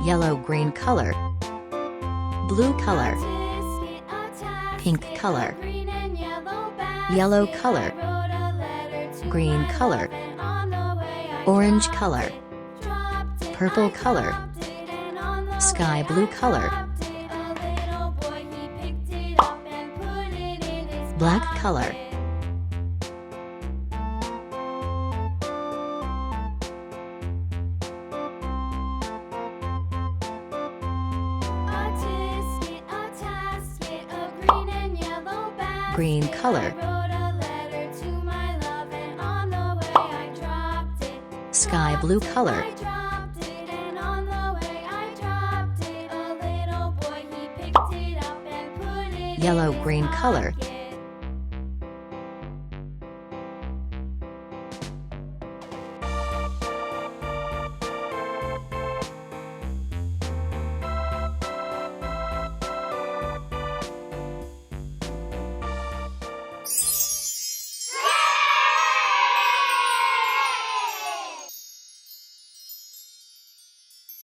Yellow green color. Blue color. Pink color. Yellow color. Green color. Orange color. Purple color. Sky blue color. Black color. Green color. Sky blue color. Yellow green color.